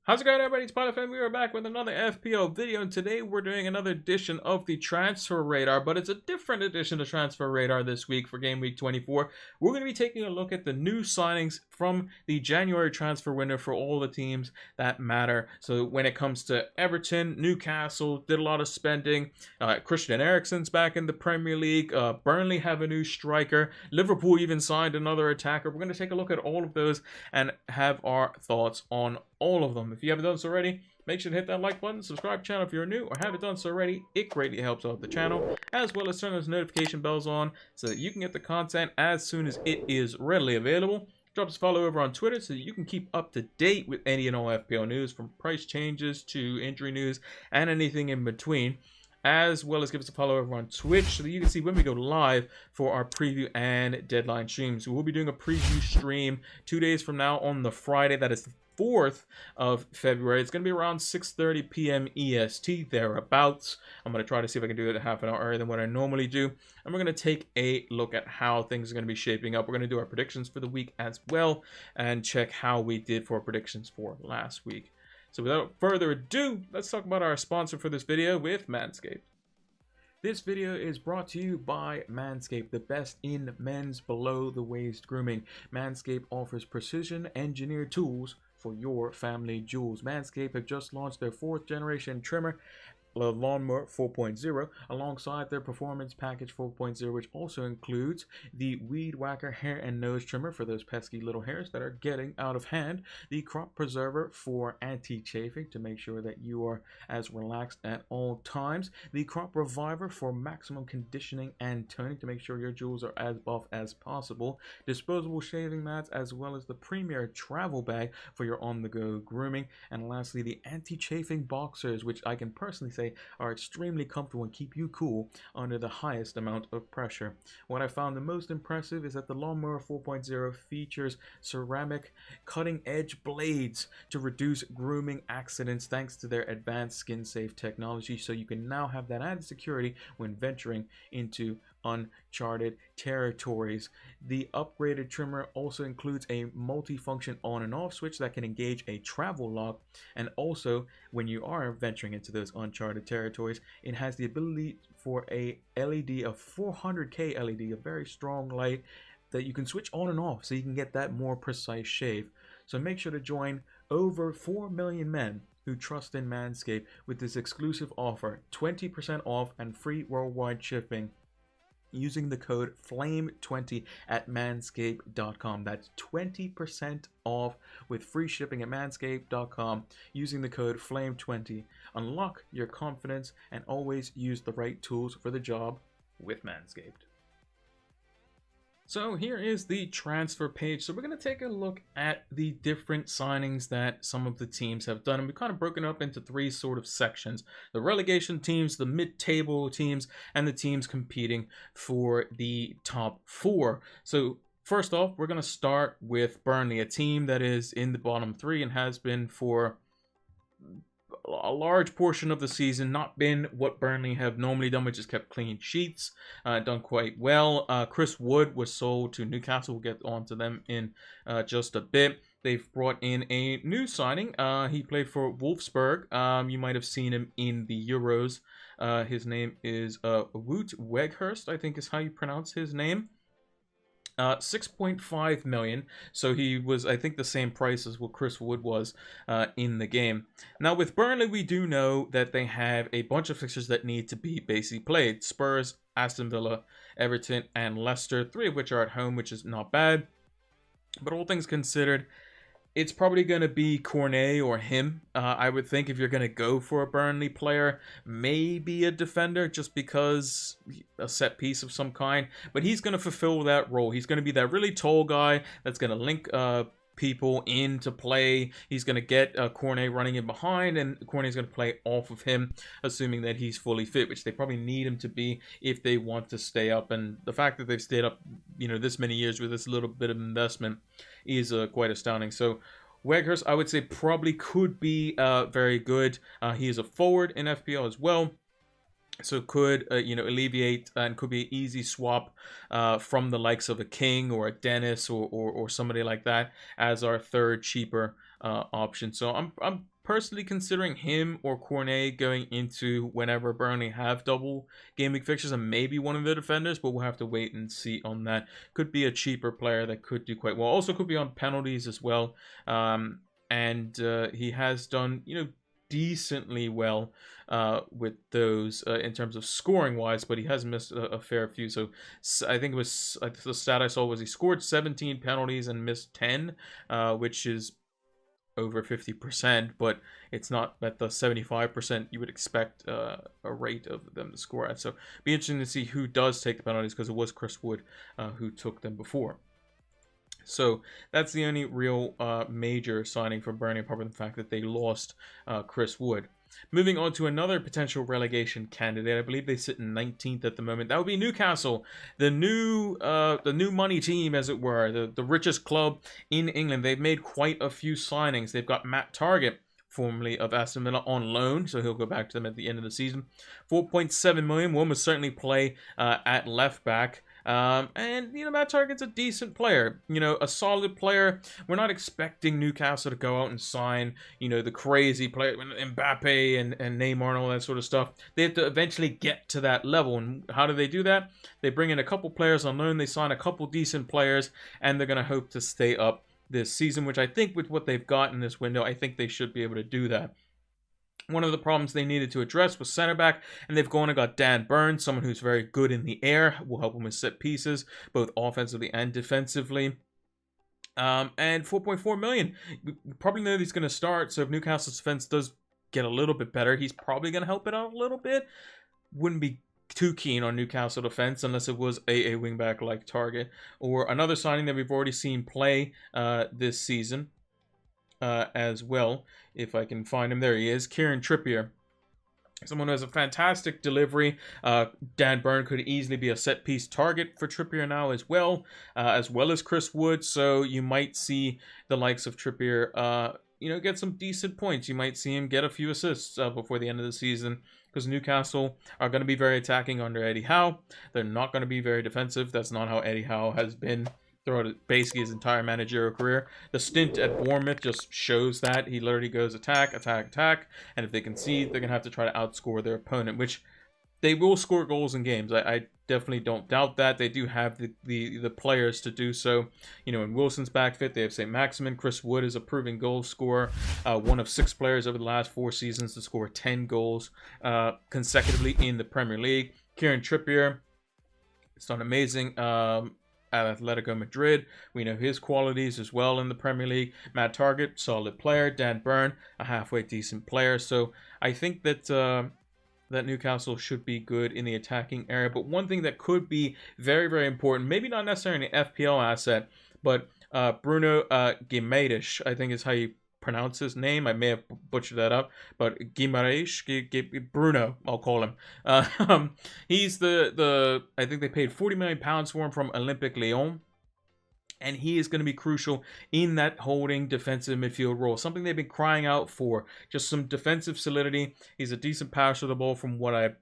How's it going, everybody? It's Pilot Fan. We are back with another FPL video, and today we're doing another edition of the Transfer Radar, but it's a different edition of Transfer Radar this week for Game Week 24. We're going to be taking a look at the new signings from the January transfer window for all the teams that matter. So when it comes to Everton, Newcastle did a lot of spending. Christian Eriksen's back in the Premier League. Burnley have a new striker. Liverpool even signed another attacker. We're going to take a look at all of those and have our thoughts on all of them. If you haven't done so already, make sure to hit that like button, subscribe to the channel if you're new, or haven't done so already. It greatly helps out the channel, as well as turn those notification bells on so that you can get the content as soon as it is readily available. Drop us a follow over on Twitter so that you can keep up to date with any and all FPL news, from price changes to injury news and anything in between. As well as give us a follow over on Twitch so that you can see when we go live for our preview and deadline streams. We'll be doing a preview stream 2 days from now on the Friday. That is the 4th of February. It's going to be around 6:30 p.m. EST, thereabouts. I'm going to try to see if I can do it half an hour earlier than what I normally do. And we're going to take a look at how things are going to be shaping up. We're going to do our predictions for the week as well and check how we did for predictions for last week. So without further ado, let's talk about our sponsor for this video with Manscape. This video is brought to you by Manscape, the best in men's below-the-waist grooming. Manscape offers precision-engineered tools for your family jewels. Manscaped have just launched their 4th generation trimmer, the Lawnmower 4.0, alongside their Performance Package 4.0, which also includes the Weed Whacker hair and nose trimmer for those pesky little hairs that are getting out of hand, the Crop Preserver for anti-chafing to make sure that you are as relaxed at all times, the Crop Reviver for maximum conditioning and toning to make sure your jewels are as buff as possible, disposable shaving mats, as well as the premier travel bag for your on-the-go grooming, and lastly the anti-chafing boxers, which I can personally say are extremely comfortable and keep you cool under the highest amount of pressure. What I found the most impressive is that the Lawnmower 4.0 features ceramic cutting-edge blades to reduce grooming accidents thanks to their advanced skin-safe technology, so you can now have that added security when venturing into uncharted territories. The upgraded trimmer also includes a multi-function on and off switch that can engage a travel lock, and also when you are venturing into those uncharted territories, it has the ability for a LED, a 400K LED, a very strong light that you can switch on and off so you can get that more precise shave. So make sure to join over 4 million men who trust in Manscaped with this exclusive offer: 20% off and free worldwide shipping using the code FLAME20 at manscape.com. That's 20% off with free shipping at manscape.com using the code FLAME20. Unlock your confidence and always use the right tools for the job with Manscaped. So here is the transfer page. So we're going to take a look at the different signings that some of the teams have done. And we've kind of broken up into 3 sort of sections: the relegation teams, the mid-table teams, and the teams competing for the top 4. So first off, we're going to start with Burnley, a team that is in the bottom 3 and has been for a large portion of the season not been what Burnley have normally done, which is kept clean sheets, done quite well. Chris Wood was sold to Newcastle. We'll get on to them in just a bit. They've brought in a new signing. He played for Wolfsburg. You might have seen him in the Euros. His name is Wout Weghorst, I think is how you pronounce his name. 6.5 million, so he was, I think, the same price as what Chris Wood was in the game. Now with Burnley, we do know that they have a bunch of fixtures that need to be basically played: Spurs, Aston Villa, Everton, and Leicester, 3 of which are at home, which is not bad. But all things considered, it's probably going to be Cornet or him. I would think if you're going to go for a Burnley player, maybe a defender, just because a set piece of some kind. But he's going to fulfill that role. He's going to be that really tall guy that's going to link people into play. He's going to get Cornet running in behind, and Cornet's going to play off of him, assuming that he's fully fit, which they probably need him to be if they want to stay up. And the fact that they've stayed up, this many years with this little bit of investment is quite astounding. So Weghorst, I would say, probably could be very good. He is a forward in FPL as well, so could alleviate and could be an easy swap from the likes of a King or a Dennis or somebody like that as our third cheaper option. So I'm personally considering him or Cornet going into whenever Burnley have double game week fixtures, and maybe one of the defenders, but we'll have to wait and see on that. Could be a cheaper player that could do quite well. Also could be on penalties as well. And he has done, decently well with those in terms of scoring wise, but he has missed a fair few. So I think it was the stat I saw was he scored 17 penalties and missed 10, which is over 50%, but it's not at the 75% you would expect a rate of them to score at. So be interesting to see who does take the penalties, because it was Chris Wood who took them before. So that's the only real major signing for Burnley, apart from the fact that they lost Chris Wood. Moving on to another potential relegation candidate. I believe they sit in 19th at the moment. That would be Newcastle, the new money team, as it were, the richest club in England. They've made quite a few signings. They've got Matt Targett, formerly of Aston Villa, on loan, so he'll go back to them at the end of the season. 4.7 million. One would certainly play at left back. And Matt Targett's a decent player, a solid player. We're not expecting Newcastle to go out and sign, the crazy player, Mbappe and Neymar and all that sort of stuff. They have to eventually get to that level. And how do they do that? They bring in a couple players on loan, they sign a couple decent players, and they're going to hope to stay up this season, which I think with what they've got in this window, I think they should be able to do that. One of the problems they needed to address was center back, and they've gone and got Dan Burns, someone who's very good in the air, will help them with set pieces, both offensively and defensively. And 4.4 million. We probably know he's going to start, so if Newcastle's defense does get a little bit better, he's probably going to help it out a little bit. Wouldn't be too keen on Newcastle defense unless it was a wingback like Targett, or another signing that we've already seen play this season. As well, if I can find him. There he is, Kieran Trippier. Someone who has a fantastic delivery. Dan Burn could easily be a set-piece target for Trippier now as well as Chris Wood. So you might see the likes of Trippier, get some decent points. You might see him get a few assists before the end of the season, because Newcastle are going to be very attacking under Eddie Howe. They're not going to be very defensive. That's not how Eddie Howe has been throughout basically his entire managerial career. The stint at Bournemouth just shows that. He literally goes attack, attack, attack, and if they concede, they're going to have to try to outscore their opponent, which they will score goals in games. I definitely don't doubt that. They do have the players to do so. In Wilson's back fit, they have St. Maximin. Chris Wood is a proven goal scorer. One of 6 players over the last 4 seasons to score 10 goals consecutively in the Premier League. Kieran Trippier, it's done amazing. At Atletico Madrid, we know his qualities as well in the Premier League. Matt Targett, solid player. Dan Burn, a halfway decent player. So I think that that Newcastle should be good in the attacking area. But one thing that could be very, very important, maybe not necessarily an FPL asset, but Bruno Guimaraes, I think is how you pronounce his name. I may have butchered that up, but Guimaraes, Bruno, I'll call him. He's the I think they paid £40 million for him from Olympique Lyon, and he is going to be crucial in that holding defensive midfield role, something they've been crying out for, just some defensive solidity. He's a decent passer of the ball from what I've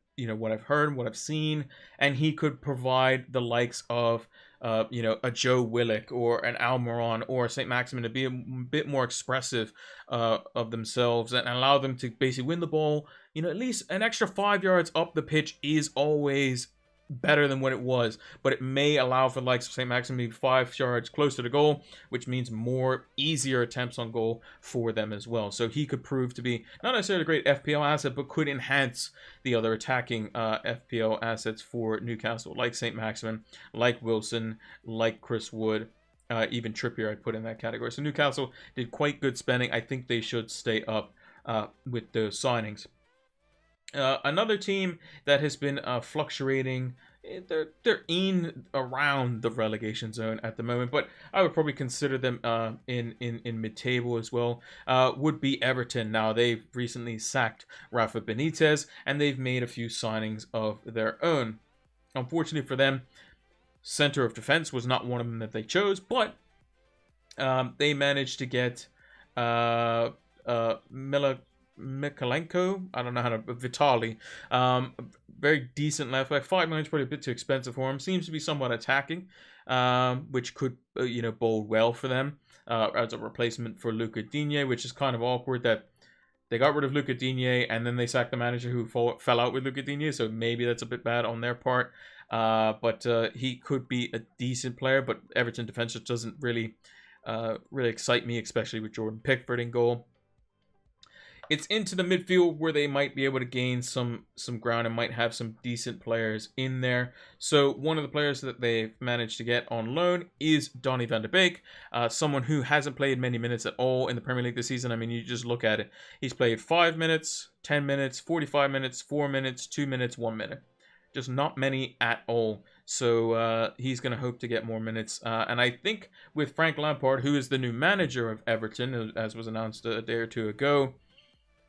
heard, what I've seen, and he could provide the likes of a Joe Willock or an Almiron or St. Maximin to be a bit more expressive of themselves and allow them to basically win the ball. At least an extra 5 yards up the pitch is always better than what it was, but it may allow for the likes of St. Maximin to be 5 yards closer to goal, which means more easier attempts on goal for them as well. So he could prove to be not necessarily a great FPL asset, but could enhance the other attacking FPL assets for Newcastle, like St. Maximin, like Wilson, like Chris Wood, even Trippier I'd put in that category. So Newcastle did quite good spending. I think they should stay up with those signings. Another team that has been fluctuating, they're in around the relegation zone at the moment, but I would probably consider them in mid-table as well, would be Everton. Now, they've recently sacked Rafa Benitez, and they've made a few signings of their own. Unfortunately for them, center of defense was not one of them that they chose, but they managed to get Mikalenko, I don't know how to, Vitali, very decent left back. 5 million is probably a bit too expensive for him. Seems to be somewhat attacking, which could bode well for them as a replacement for Luca Digne, which is kind of awkward that They got rid of Luca Digne, and then they sacked the manager who fell out with Luca Digne, so maybe that's a bit bad on their part. But he could be a decent player, but Everton defense just doesn't really excite me, especially with Jordan Pickford in goal. It's into the midfield where they might be able to gain some ground and might have some decent players in there. So one of the players that they've managed to get on loan is Donny van de Beek, someone who hasn't played many minutes at all in the Premier League this season. I mean, you just look at it. He's played 5 minutes, 10 minutes, 45 minutes, 4 minutes, 2 minutes, 1 minute. Just not many at all. So he's going to hope to get more minutes. And I think with Frank Lampard, who is the new manager of Everton, as was announced a day or two ago,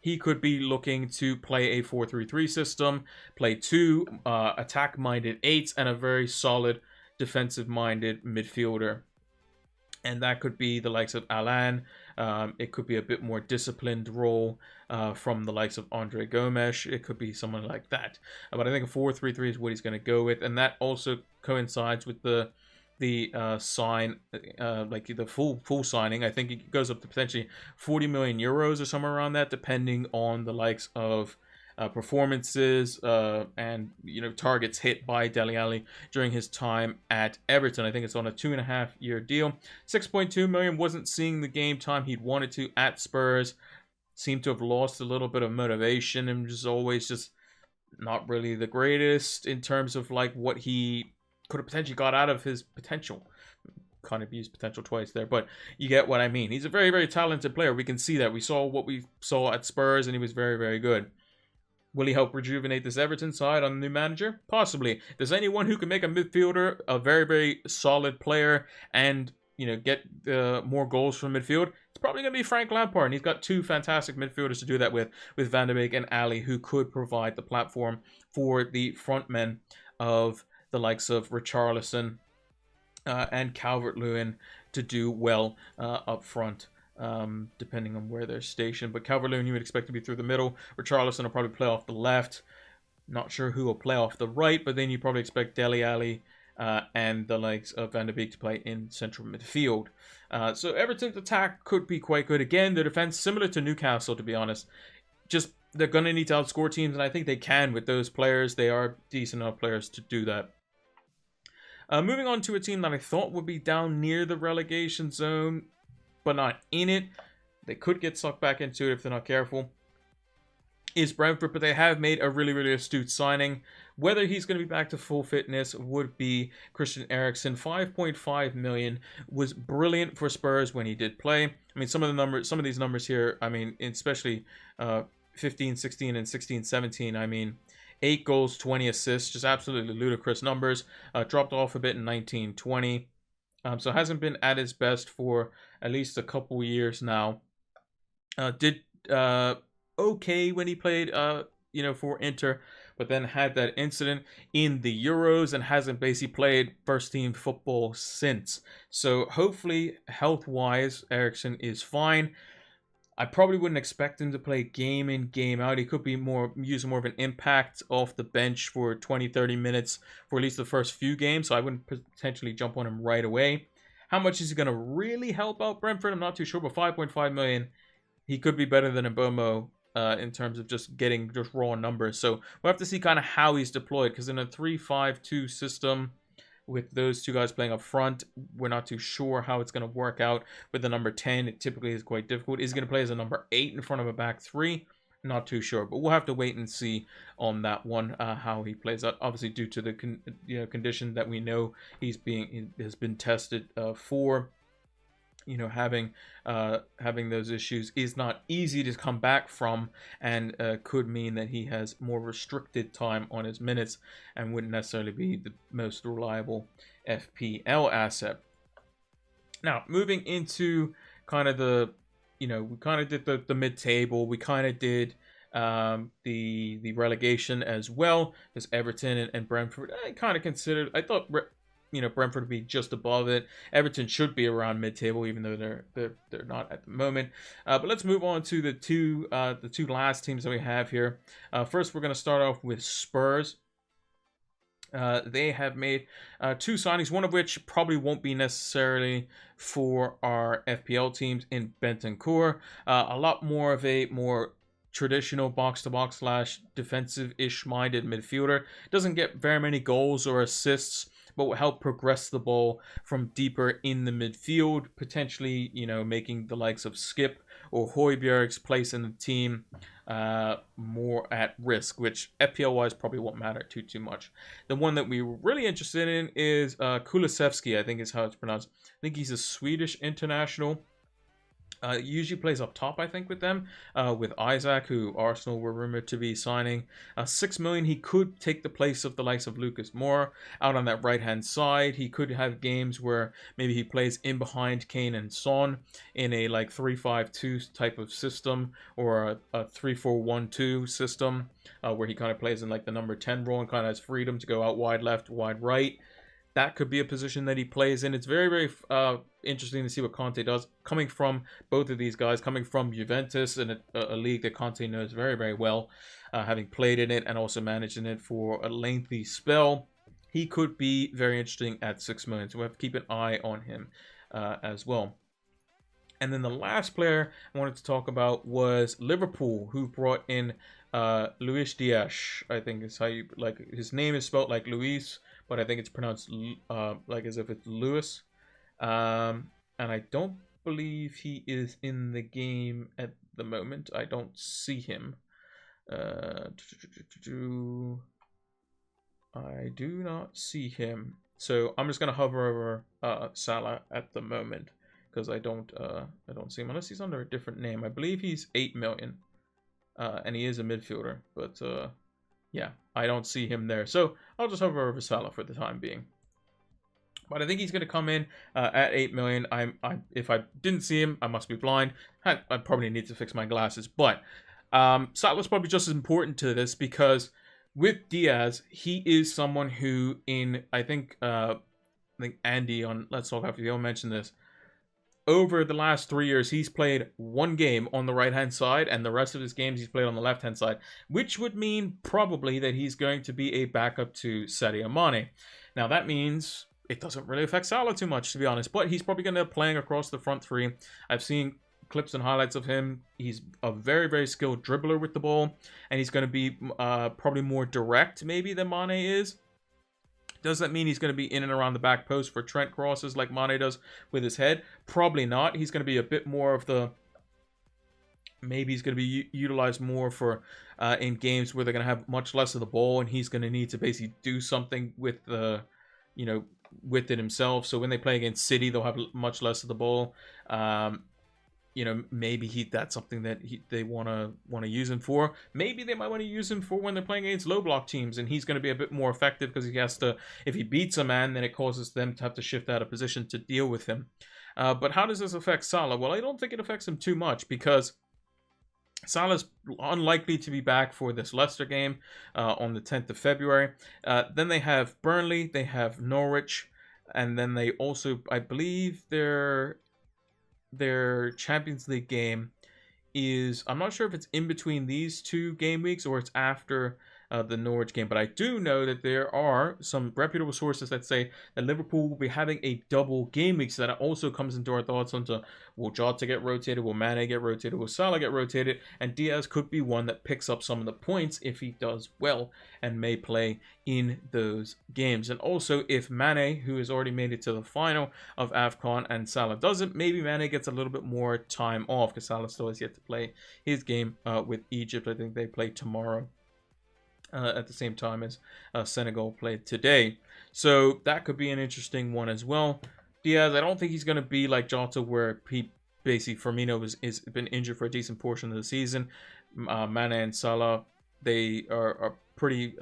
he could be looking to play a 4-3-3 system, play 2 attack-minded 8s, and a very solid defensive-minded midfielder. And that could be the likes of Alan. It could be a bit more disciplined role from the likes of Andre Gomes. It could be someone like that. But I think a 4-3-3 is what he's going to go with. And that also coincides with the sign, like the full signing. I think it goes up to potentially 40 million euros or somewhere around that, depending on the likes of performances and targets hit by Dele Alli during his time at Everton. I think it's on a 2.5-year deal. 6.2 million. Wasn't seeing the game time he'd wanted to at Spurs. Seemed to have lost a little bit of motivation and just always just not really the greatest in terms of like what he could have potentially got out of his potential. Kind of used potential twice there, but you get what I mean. He's a very, very talented player. We can see that. We saw what we saw at Spurs, and he was very, very good. Will he help rejuvenate this Everton side on the new manager? Possibly. There's anyone who can make a midfielder a very, very solid player and get more goals from midfield, it's probably going to be Frank Lampard. And he's got 2 fantastic midfielders to do that with Van de Beek and Ali, who could provide the platform for the front men of the likes of Richarlison and Calvert-Lewin to do well up front, depending on where they're stationed. But Calvert-Lewin you would expect to be through the middle. Richarlison will probably play off the left. Not sure who will play off the right, but then you probably expect Dele Alli and the likes of Van de Beek to play in central midfield. So Everton's attack could be quite good. Again, their defense similar to Newcastle, to be honest. Just they're going to need to outscore teams, and I think they can with those players. They are decent enough players to do that. Moving on to a team that I thought would be down near the relegation zone, but not in it. They could get sucked back into it if they're not careful. Is Brentford, but they have made a really, really astute signing. Whether he's going to be back to full fitness would be Christian Eriksen. 5.5 million was brilliant for Spurs when he did play. I mean, some of these numbers here, I mean, especially 15, 16, and 16, 17, I mean, 8 goals, 20 assists, just absolutely ludicrous numbers. Dropped off a bit in 19-20. So hasn't been at his best for at least a couple years now. Did okay when he played, for Inter, but then had that incident in the Euros and hasn't basically played first team football since. So hopefully, health-wise, Eriksen is fine. I probably wouldn't expect him to play game in, game out. He could be using more of an impact off the bench for 20-30 minutes for at least the first few games, so I wouldn't potentially jump on him right away. How much is he going to really help out Brentford? I'm not too sure, but 5.5 million, he could be better than Mbomo in terms of just getting just raw numbers. So we'll have to see kind of how he's deployed, because in a 3-5-2 system, with those 2 guys playing up front, we're not too sure how it's going to work out. With the number 10, it typically is quite difficult. Is he going to play as a number 8 in front of a back 3? Not too sure, but we'll have to wait and see on that one how he plays out. Obviously, due to the condition that we know has been tested for. Having those issues is not easy to come back from, and could mean that he has more restricted time on his minutes and wouldn't necessarily be the most reliable FPL asset. Now, moving into kind of we kind of did the mid-table. We kind of did the relegation as well, because Everton and Brentford, I kind of considered, I thought Brentford would be just above it. Everton should be around mid-table, even though they're not at the moment. But let's move on to the two last teams that we have here. First, we're going to start off with Spurs. They have made 2 signings, one of which probably won't be necessarily for our FPL teams in Bentancur. A lot more of a traditional box-to-box slash defensive-ish minded midfielder. Doesn't get very many goals or assists, but will help progress the ball from deeper in the midfield, potentially, making the likes of Skip or Højbjerg's place in the team more at risk, which FPL-wise probably won't matter too much. The one that we were really interested in is Kulusevski, I think is how it's pronounced. I think he's a Swedish international. Usually plays up top, I think, with them, with Isaac, who Arsenal were rumored to be signing. 6 million, he could take the place of the likes of Lucas Moura out on that right-hand side. He could have games where maybe he plays in behind Kane and Son in a like 3-5-2 type of system, or a 3-4-1-2 system, where he kind of plays in like the number 10 role and kind of has freedom to go out wide left, wide right. That could be a position that he plays in. It's very, very interesting to see what Conte does. Coming from both of these guys, coming from Juventus, and a league that Conte knows very, very well, having played in it and also managed in it for a lengthy spell, he could be very interesting at 6 million. So we have to keep an eye on him as well. And then the last player I wanted to talk about was Liverpool, who brought in Luis Diaz. I think is how you, like, his name is spelled like Luis, but I think it's pronounced like as if it's Lewis. And I don't believe he is in the game at the moment. I don't see him. I do not see him. So I'm just gonna hover over Salah at the moment, because I don't see him unless he's under a different name. I believe he's 8 million, and he is a midfielder. But yeah, I don't see him there. So I'll just hover over Salah for the time being. But I think he's going to come in at 8 million. If I didn't see him, I must be blind. I probably need to fix my glasses. But Salah's probably just as important to this, because with Diaz, he is someone who, I think Andy on Let's Talk FPL mentioned this. Over the last 3 years, he's played one game on the right-hand side, and the rest of his games he's played on the left-hand side, which would mean probably that he's going to be a backup to Sadio Mane. Now, that means it doesn't really affect Salah too much, to be honest, but he's probably going to be playing across the front three. I've seen clips and highlights of him. He's a very, very skilled dribbler with the ball, and he's going to be probably more direct, maybe, than Mane is. Does that mean he's going to be in and around the back post for Trent crosses like Mane does with his head? Probably not. He's going to be a bit more of the... Maybe he's going to be utilized more for in games where they're going to have much less of the ball, and he's going to need to basically do something with the, with it himself. So when they play against City, they'll have much less of the ball. Maybe that's something that they want to use him for. Maybe they might want to use him for when they're playing against low block teams, and he's going to be a bit more effective because he has to, if he beats a man, then it causes them to have to shift out of position to deal with him. But how does this affect Salah? Well, I don't think it affects him too much, because Salah's unlikely to be back for this Leicester game on the 10th of February. Then they have Burnley, they have Norwich, and then they also, I believe, their Champions League game is, I'm not sure if it's in between these two game weeks or it's after the Norwich game, but I do know that there are some reputable sources that say that Liverpool will be having a double game week. So that also comes into our thoughts onto, will Jota get rotated, will Mane get rotated, will Salah get rotated, and Diaz could be one that picks up some of the points if he does well and may play in those games. And also, if Mane, who has already made it to the final of AFCON, and Salah doesn't, maybe Mane gets a little bit more time off, because Salah still has yet to play his game with Egypt. I think they play tomorrow. At the same time as Senegal played today. So that could be an interesting one as well. Diaz, I don't think he's going to be like Jota, where he basically, Firmino is been injured for a decent portion of the season. Mane and Salah, they are pretty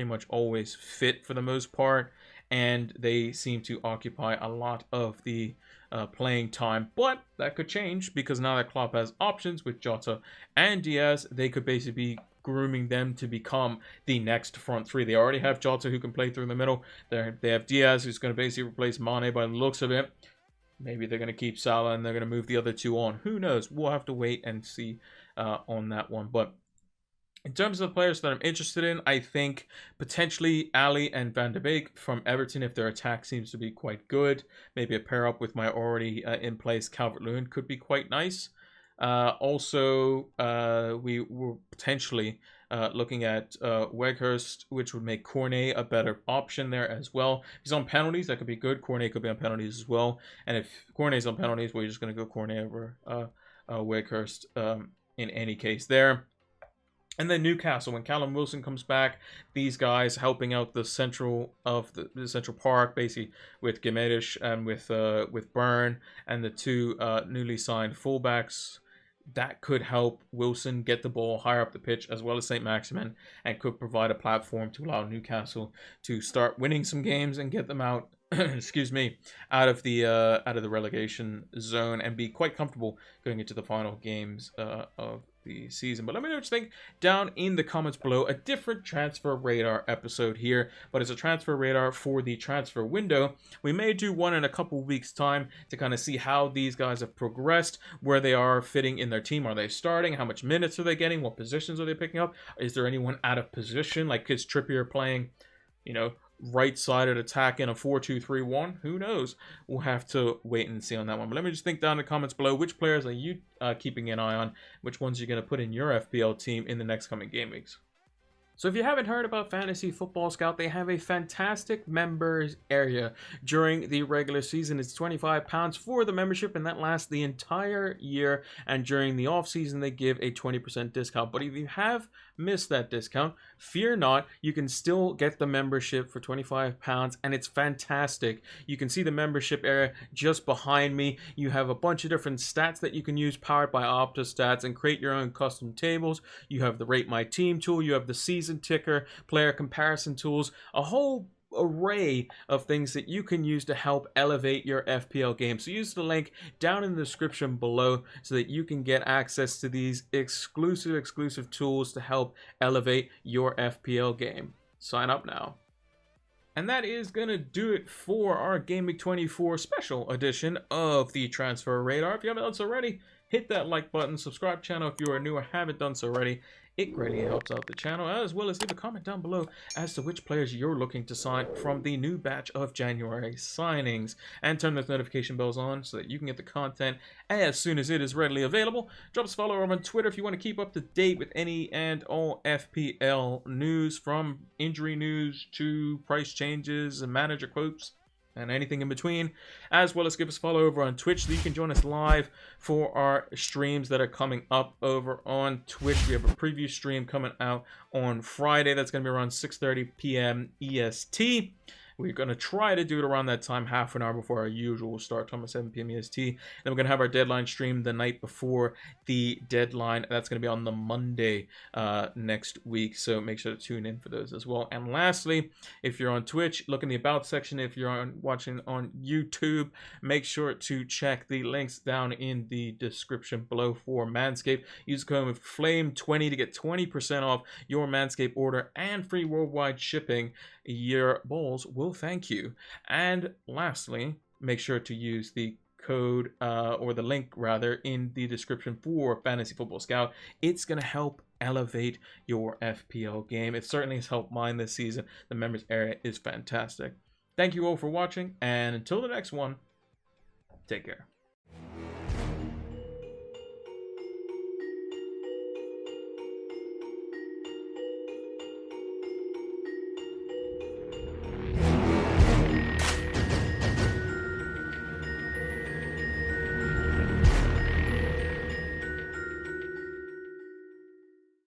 much always fit for the most part, and they seem to occupy a lot of the playing time. But that could change, because now that Klopp has options with Jota and Diaz, they could basically be grooming them to become the next front three. They already have Jota, who can play through the middle. They have Diaz, who's going to basically replace Mane by the looks of it. Maybe they're going to keep Salah and they're going to move the other two on. Who knows? We'll have to wait and see on that one. But in terms of the players that I'm interested in, I think potentially Ali and Van de Beek from Everton, if their attack seems to be quite good. Maybe a pair up with my already in place Calvert-Lewin could be quite nice. Also, we were potentially looking at Weghorst, which would make Cornet a better option there as well. If he's on penalties, that could be good. Cornet could be on penalties as well. And if Cornet's on penalties, we're just going to go Cornet over Weghorst in any case there. And then Newcastle, when Callum Wilson comes back, these guys helping out the central of the Central Park, basically with Gimenez and with Burn and the two newly signed fullbacks. That could help Wilson get the ball higher up the pitch, as well as St. Maximin, and could provide a platform to allow Newcastle to start winning some games and get them out excuse me, out of the relegation zone and be quite comfortable going into the final games of the season. But let me know what you think down in the comments below. A different transfer radar episode here, but it's a transfer radar for the transfer window. We may do one in a couple weeks time to kind of see how these guys have progressed, where they are fitting in their team. Are they starting? How much minutes are they getting? What positions are they picking up? Is there anyone out of position? Like, is Trippier playing, right-sided attack in a 4-2-3-1? Who knows? We'll have to wait and see on that one. But let me just think down in the comments below, which players are you keeping an eye on? Which ones you're going to put in your FPL team in the next coming game weeks? So if you haven't heard about Fantasy Football Scout, they have a fantastic members area during the regular season. It's £25 for the membership, and that lasts the entire year. And during the off season, they give a 20% discount. But if you have missed that discount, fear not, you can still get the membership for £25, and it's fantastic. You can see the membership area just behind me. You have a bunch of different stats that you can use, powered by Opta stats, and create your own custom tables. You have the Rate My Team tool. You have the season ticker, player comparison tools, a whole array of things that you can use to help elevate your FPL game. So use the link down in the description below so that you can get access to these exclusive tools to help elevate your FPL game. Sign up now. And that is going to do it for our Game Week 24 special edition of the Transfer Radar. If you haven't done so already, hit that like button, subscribe channel if you are new or haven't done so already. It greatly helps out the channel, as well as leave a comment down below as to which players you're looking to sign from the new batch of January signings. And turn those notification bells on so that you can get the content as soon as it is readily available. Drop us a follow over on Twitter if you want to keep up to date with any and all FPL news, from injury news to price changes and manager quotes and anything in between, as well as give us a follow over on Twitch so you can join us live for our streams that are coming up over on Twitch. We have a preview stream coming out on Friday. That's going to be around 6:30 p.m. EST. We're going to try to do it around that time, half an hour before our usual start time at 7 p.m. EST. Then we're going to have our deadline stream the night before the deadline. That's going to be on the Monday next week, so make sure to tune in for those as well. And lastly, if you're on Twitch, look in the About section. If you're watching on YouTube, make sure to check the links down in the description below for Manscape. Use code FLAME20 to get 20% off your Manscape order and free worldwide shipping. Your balls will thank you. And lastly, make sure to use the code or the link rather in the description for Fantasy Football Scout. It's going to help elevate your FPL game. It certainly has helped mine this season. The members area is fantastic. Thank you all for watching, and until the next one, take care.